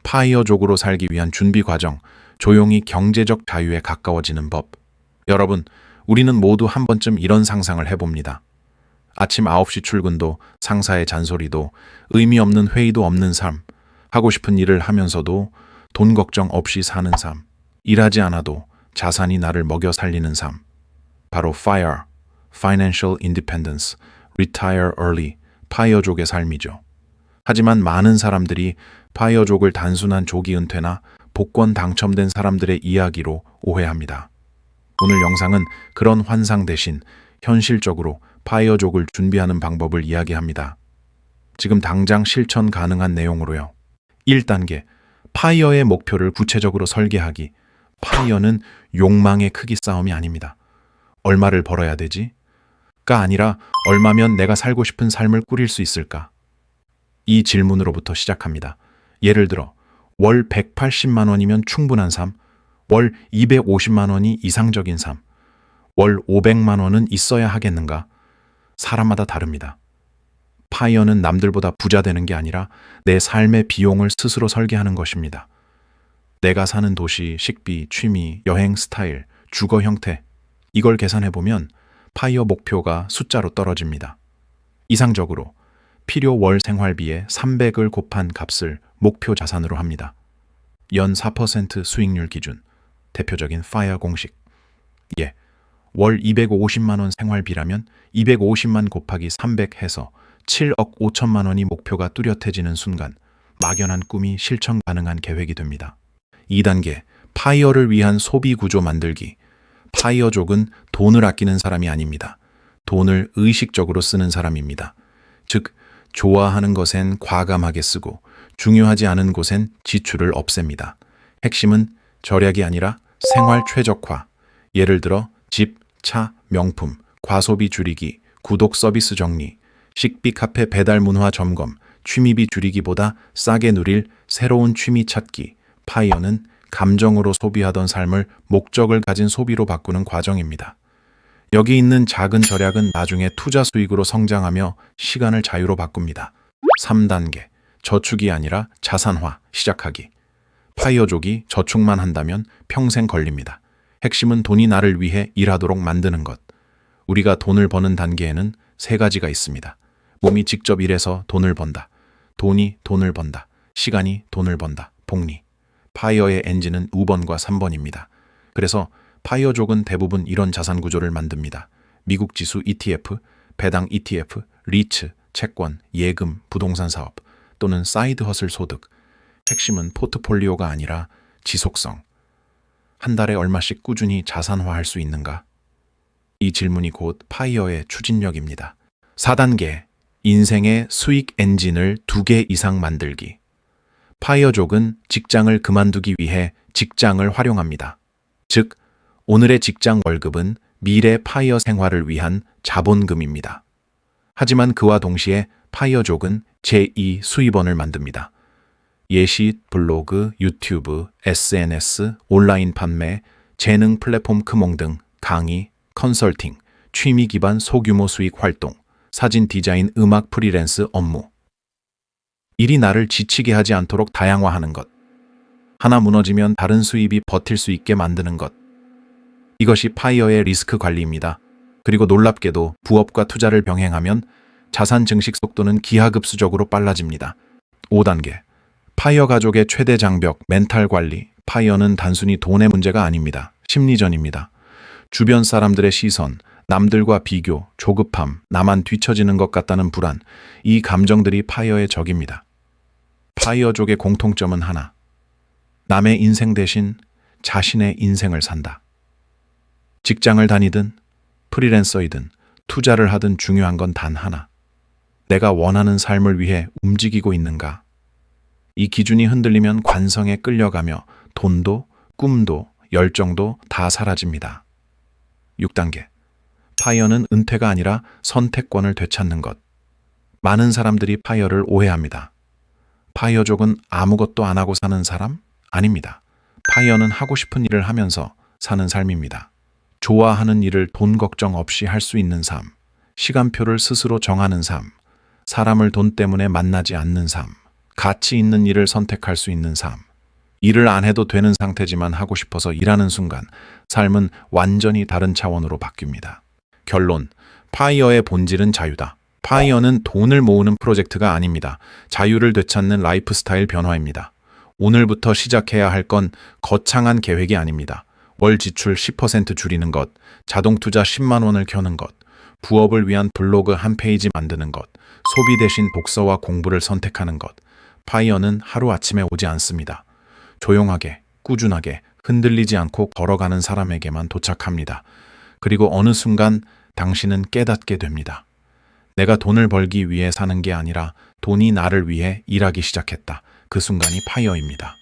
파이어족으로 살기 위한 준비 과정, 조용히 경제적 자유에 가까워지는 법. 여러분, 우리는 모두 한 번쯤 이런 상상을 해봅니다. 아침 9시 출근도, 상사의 잔소리도, 의미 없는 회의도 없는 삶, 하고 싶은 일을 하면서도 돈 걱정 없이 사는 삶, 일하지 않아도 자산이 나를 먹여 살리는 삶. 바로 FIRE, Financial Independence, Retire Early, 파이어족의 삶이죠. 하지만 많은 사람들이 파이어족을 단순한 조기 은퇴나 복권 당첨된 사람들의 이야기로 오해합니다. 오늘 영상은 그런 환상 대신 현실적으로 파이어족을 준비하는 방법을 이야기합니다. 지금 당장 실천 가능한 내용으로요. 1단계, 파이어의 목표를 구체적으로 설계하기. 파이어는 욕망의 크기 싸움이 아닙니다. 얼마를 벌어야 되지? 가 아니라 얼마면 내가 살고 싶은 삶을 꾸릴 수 있을까? 이 질문으로부터 시작합니다. 예를 들어 월 180만 원이면 충분한 삶, 월 250만 원이 이상적인 삶, 월 500만 원은 있어야 하겠는가? 사람마다 다릅니다. 파이어는 남들보다 부자 되는 게 아니라 내 삶의 비용을 스스로 설계하는 것입니다. 내가 사는 도시, 식비, 취미, 여행 스타일, 주거 형태, 이걸 계산해보면 파이어 목표가 숫자로 떨어집니다. 이상적으로 필요 월 생활비에 300을 곱한 값을 목표 자산으로 합니다. 연 4% 수익률 기준, 대표적인 FIRE 공식. 월 250만 원 생활비라면 250만 곱하기 300 해서 7억 5천만 원이 목표가 뚜렷해지는 순간 막연한 꿈이 실천 가능한 계획이 됩니다. 2단계, 파이어를 위한 소비 구조 만들기. 파이어족은 돈을 아끼는 사람이 아닙니다. 돈을 의식적으로 쓰는 사람입니다. 즉, 좋아하는 것엔 과감하게 쓰고 중요하지 않은 곳엔 지출을 없앱니다. 핵심은 절약이 아니라 생활 최적화. 예를 들어 집, 차, 명품, 과소비 줄이기, 구독 서비스 정리, 식비 카페 배달 문화 점검, 취미비 줄이기보다 싸게 누릴 새로운 취미 찾기. 파이어는 감정으로 소비하던 삶을 목적을 가진 소비로 바꾸는 과정입니다. 여기 있는 작은 절약은 나중에 투자 수익으로 성장하며 시간을 자유로 바꿉니다. 3단계, 저축이 아니라 자산화 시작하기. 파이어족이 저축만 한다면 평생 걸립니다. 핵심은 돈이 나를 위해 일하도록 만드는 것. 우리가 돈을 버는 단계에는 3가지가 있습니다. 몸이 직접 일해서 돈을 번다. 돈이 돈을 번다. 시간이 돈을 번다. 복리. 파이어의 엔진은 2번과 3번입니다. 그래서 파이어족은 대부분 이런 자산 구조를 만듭니다. 미국 지수 ETF, 배당 ETF, 리츠, 채권, 예금, 부동산 사업 또는 사이드 허슬 소득. 핵심은 포트폴리오가 아니라 지속성. 한 달에 얼마씩 꾸준히 자산화할 수 있는가? 이 질문이 곧 파이어의 추진력입니다. 4단계, 인생의 수익 엔진을 2개 이상 만들기. 파이어족은 직장을 그만두기 위해 직장을 활용합니다. 즉, 오늘의 직장 월급은 미래 파이어 생활을 위한 자본금입니다. 하지만 그와 동시에 파이어족은 제2 수입원을 만듭니다. 예시, 블로그, 유튜브, SNS, 온라인 판매, 재능 플랫폼 크몽 등 강의, 컨설팅, 취미 기반 소규모 수익 활동, 사진 디자인, 음악 프리랜스 업무. 일이 나를 지치게 하지 않도록 다양화하는 것. 하나 무너지면 다른 수입이 버틸 수 있게 만드는 것. 이것이 파이어의 리스크 관리입니다. 그리고 놀랍게도 부업과 투자를 병행하면 자산 증식 속도는 기하급수적으로 빨라집니다. 5단계. 파이어 가족의 최대 장벽, 멘탈 관리. 파이어는 단순히 돈의 문제가 아닙니다. 심리전입니다. 주변 사람들의 시선, 남들과 비교, 조급함, 나만 뒤처지는 것 같다는 불안, 이 감정들이 파이어의 적입니다. 파이어족의 공통점은 하나. 남의 인생 대신 자신의 인생을 산다. 직장을 다니든 프리랜서이든 투자를 하든 중요한 건 단 하나. 내가 원하는 삶을 위해 움직이고 있는가? 이 기준이 흔들리면 관성에 끌려가며 돈도, 꿈도, 열정도 다 사라집니다. 6단계. 파이어는 은퇴가 아니라 선택권을 되찾는 것. 많은 사람들이 파이어를 오해합니다. 파이어족은 아무것도 안 하고 사는 사람? 아닙니다. 파이어는 하고 싶은 일을 하면서 사는 삶입니다. 좋아하는 일을 돈 걱정 없이 할 수 있는 삶, 시간표를 스스로 정하는 삶, 사람을 돈 때문에 만나지 않는 삶, 가치 있는 일을 선택할 수 있는 삶. 일을 안 해도 되는 상태지만 하고 싶어서 일하는 순간 삶은 완전히 다른 차원으로 바뀝니다. 결론. 파이어의 본질은 자유다. 파이어는 돈을 모으는 프로젝트가 아닙니다. 자유를 되찾는 라이프 스타일 변화입니다. 오늘부터 시작해야 할 건 거창한 계획이 아닙니다. 월 지출 10% 줄이는 것, 자동 투자 10만 원을 켜는 것, 부업을 위한 블로그 한 페이지 만드는 것, 소비 대신 독서와 공부를 선택하는 것. 파이어는 하루아침에 오지 않습니다. 조용하게, 꾸준하게, 흔들리지 않고 걸어가는 사람에게만 도착합니다. 그리고 어느 순간 당신은 깨닫게 됩니다. 내가 돈을 벌기 위해 사는 게 아니라 돈이 나를 위해 일하기 시작했다. 그 순간이 파이어입니다.